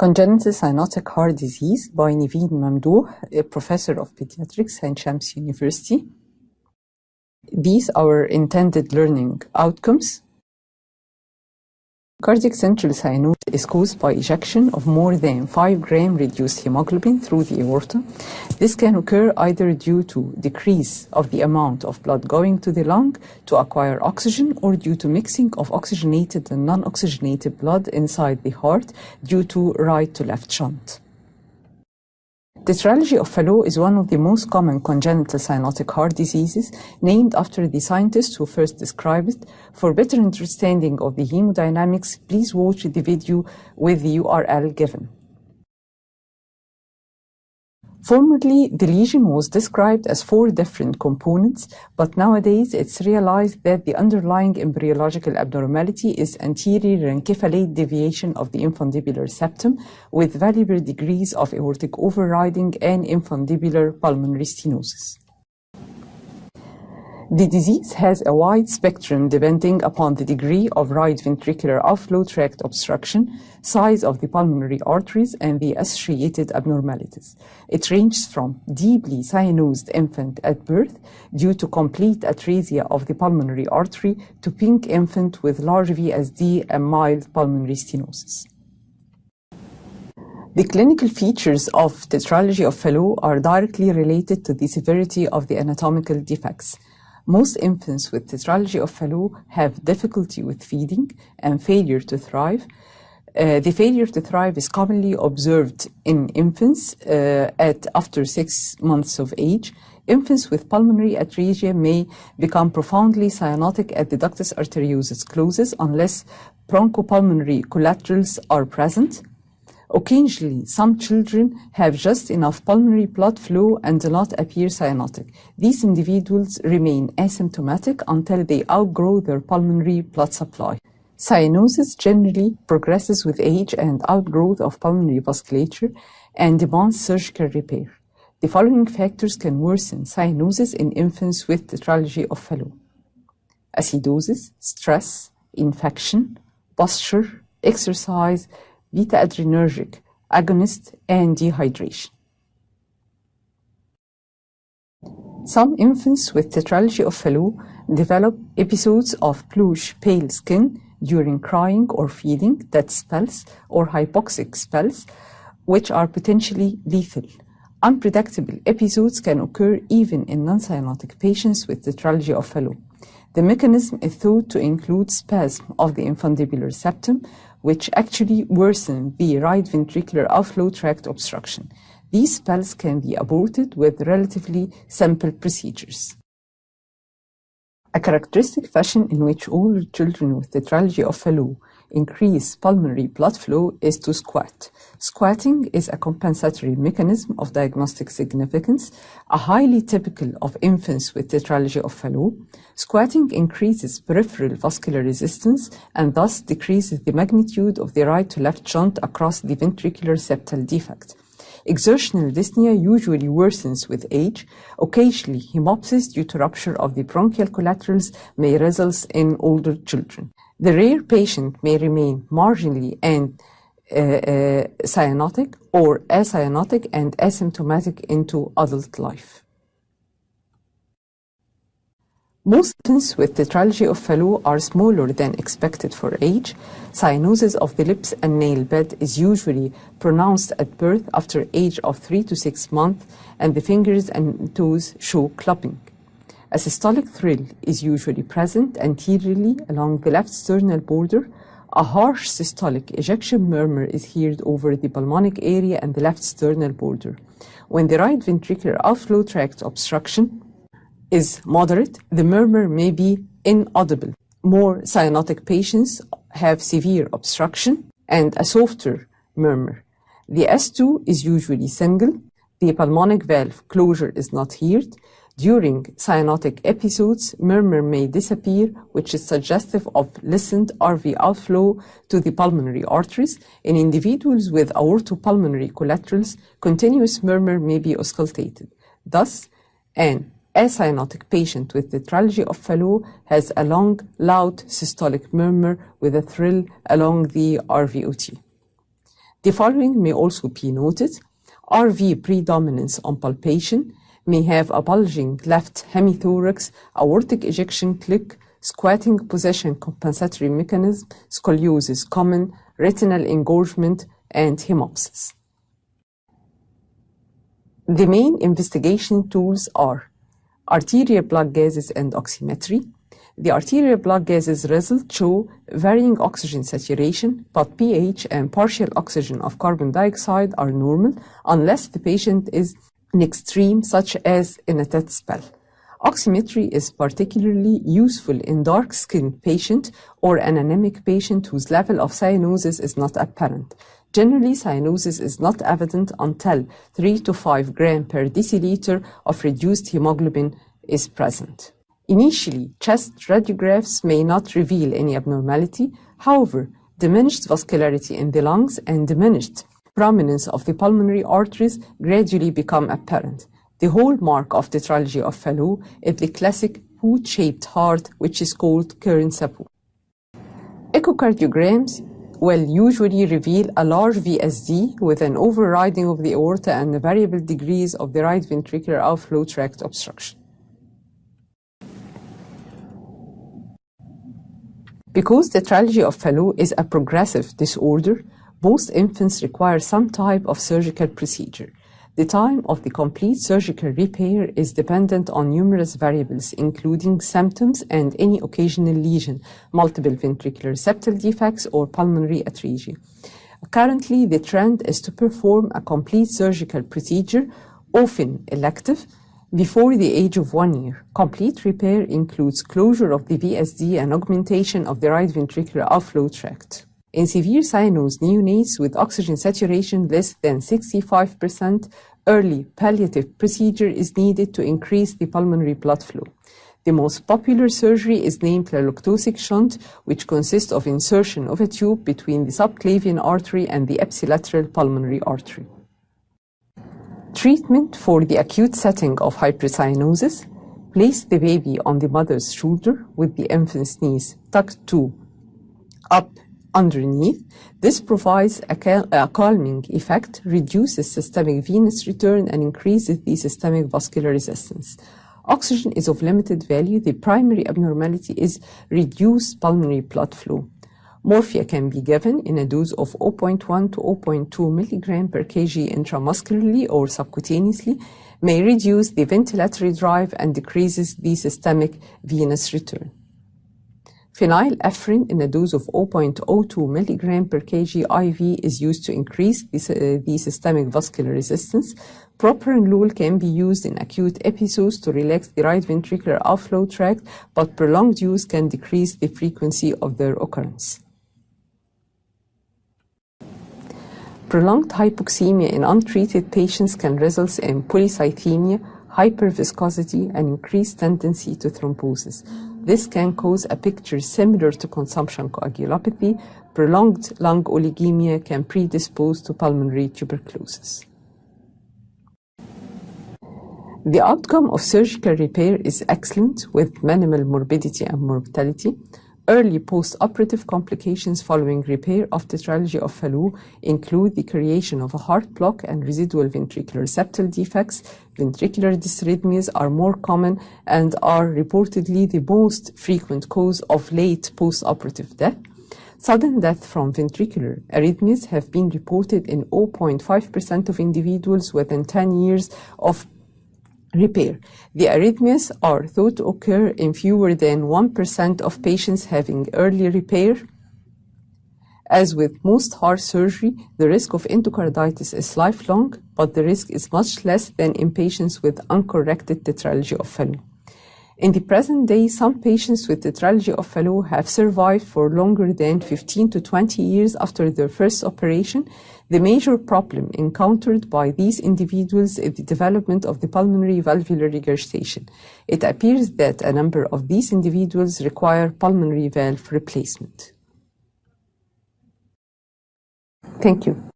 Congenital cyanotic heart disease by Nevin Mamdouh, a professor of pediatrics at Shams University. These are our intended learning outcomes. Cardiac central cyanosis is caused by ejection of more than 5 gram reduced hemoglobin through the aorta. This can occur either due to decrease of the amount of blood going to the lung to acquire oxygen, or due to mixing of oxygenated and non-oxygenated blood inside the heart due to right to left shunt. Tetralogy of Fallot is one of the most common congenital cyanotic heart diseases, named after the scientist who first described it. For better understanding of the hemodynamics, please watch the video with the URL given. Formerly, the lesion was described as 4 different components, but nowadays it's realized that the underlying embryological abnormality is anterior encephalate deviation of the infundibular septum with variable degrees of aortic overriding and infundibular pulmonary stenosis. The disease has a wide spectrum depending upon the degree of right ventricular outflow tract obstruction, size of the pulmonary arteries, and the associated abnormalities. It ranges from deeply cyanosed infant at birth due to complete atresia of the pulmonary artery to pink infant with large VSD and mild pulmonary stenosis. The clinical features of tetralogy of Fallot are directly related to the severity of the anatomical defects. Most infants with tetralogy of Fallot have difficulty with feeding and failure to thrive. The failure to thrive is commonly observed in infants after 6 months of age. Infants with pulmonary atresia may become profoundly cyanotic at the ductus arteriosus closes unless bronchopulmonary collaterals are present. Occasionally, some children have just enough pulmonary blood flow and do not appear cyanotic. These individuals remain asymptomatic until they outgrow their pulmonary blood supply. Cyanosis generally progresses with age and outgrowth of pulmonary vasculature and demands surgical repair. The following factors can worsen cyanosis in infants with tetralogy of Fallot: acidosis, stress, infection, posture, exercise, beta-adrenergic agonist, and dehydration. Some infants with tetralogy of Fallot develop episodes of bluish pale skin during crying or feeding, death spells, or hypoxic spells, which are potentially lethal. Unpredictable episodes can occur even in non-cyanotic patients with tetralogy of Fallot. The mechanism is thought to include spasm of the infundibular septum, which actually worsen the right ventricular outflow tract obstruction. These spells can be aborted with relatively simple procedures. A characteristic fashion in which older children with tetralogy of Fallot increase pulmonary blood flow is to squat. Squatting is a compensatory mechanism of diagnostic significance, a highly typical of infants with tetralogy of Fallot. Squatting increases peripheral vascular resistance and thus decreases the magnitude of the right to left shunt across the ventricular septal defect. Exertional dyspnea usually worsens with age. Occasionally, hemoptysis due to rupture of the bronchial collaterals may result in older children. The rare patient may remain marginally and cyanotic or acyanotic and asymptomatic into adult life. Most infants with tetralogy of Fallot are smaller than expected for age. Cyanosis of the lips and nail bed is usually pronounced at birth after age of 3 to 6 months, and the fingers and toes show clumping. A systolic thrill is usually present anteriorly along the left sternal border. A harsh systolic ejection murmur is heard over the pulmonic area and the left sternal border. When the right ventricular outflow tract obstruction is moderate, the murmur may be inaudible. More cyanotic patients have severe obstruction and a softer murmur. The S2 is usually single. The pulmonic valve closure is not heard. During cyanotic episodes, murmur may disappear, which is suggestive of lessened RV outflow to the pulmonary arteries. In individuals with aortopulmonary collaterals, continuous murmur may be auscultated. Thus, an acyanotic patient with tetralogy of Fallot has a long, loud systolic murmur with a thrill along the RVOT. The following may also be noted. RV predominance on palpation, may have a bulging left hemithorax, aortic ejection click, squatting position compensatory mechanism, scoliosis common, retinal engorgement, and hemopsis. The main investigation tools are arterial blood gases and oximetry. The arterial blood gases results show varying oxygen saturation, but pH and partial oxygen of carbon dioxide are normal unless the patient is in extreme, such as in a TET spell. Oximetry is particularly useful in dark-skinned patient or an anemic patient whose level of cyanosis is not apparent. Generally, cyanosis is not evident until 3 to 5 grams per deciliter of reduced hemoglobin is present. Initially, chest radiographs may not reveal any abnormality. However, diminished vascularity in the lungs and diminished prominence of the pulmonary arteries gradually become apparent. The hallmark of tetralogy of Fallot is the classic boot-shaped heart, which is called current support. Echocardiograms will usually reveal a large VSD with an overriding of the aorta and the variable degrees of the right ventricular outflow tract obstruction. Because tetralogy of Fallot is a progressive disorder, most infants require some type of surgical procedure. The time of the complete surgical repair is dependent on numerous variables, including symptoms and any occasional lesion, multiple ventricular septal defects, or pulmonary atresia. Currently, the trend is to perform a complete surgical procedure, often elective, before the age of 1 year. Complete repair includes closure of the VSD and augmentation of the right ventricular outflow tract. In severe cyanosed neonates with oxygen saturation less than 65%, early palliative procedure is needed to increase the pulmonary blood flow. The most popular surgery is named lactosic shunt, which consists of insertion of a tube between the subclavian artery and the ipsilateral pulmonary artery. Treatment for the acute setting of hypercyanosis: place the baby on the mother's shoulder with the infant's knees tucked up underneath. This provides a calming effect, reduces systemic venous return, and increases the systemic vascular resistance. Oxygen is of limited value. The primary abnormality is reduced pulmonary blood flow. Morphia can be given in a dose of 0.1 to 0.2 milligram per kg intramuscularly or subcutaneously, may reduce the ventilatory drive and decreases the systemic venous return. Phenylephrine in a dose of 0.02 milligram per kg IV is used to increase the systemic vascular resistance. Propranolol can be used in acute episodes to relax the right ventricular outflow tract, but prolonged use can decrease the frequency of their occurrence. Prolonged hypoxemia in untreated patients can result in polycythemia, hyperviscosity, and increased tendency to thrombosis. This can cause a picture similar to consumption coagulopathy. Prolonged lung oligemia can predispose to pulmonary tuberculosis. The outcome of surgical repair is excellent, with minimal morbidity and mortality. Early post-operative complications following repair of tetralogy of Fallot include the creation of a heart block and residual ventricular septal defects. Ventricular dysrhythmias are more common and are reportedly the most frequent cause of late post-operative death. Sudden death from ventricular arrhythmias have been reported in 0.5% of individuals within 10 years of repair. The arrhythmias are thought to occur in fewer than 1% of patients having early repair. As with most heart surgery, the risk of endocarditis is lifelong, but the risk is much less than in patients with uncorrected tetralogy of Fallot. In the present day, some patients with tetralogy of Fallot have survived for longer than 15 to 20 years after their first operation. The major problem encountered by these individuals is the development of the pulmonary valvular regurgitation. It appears that a number of these individuals require pulmonary valve replacement. Thank you.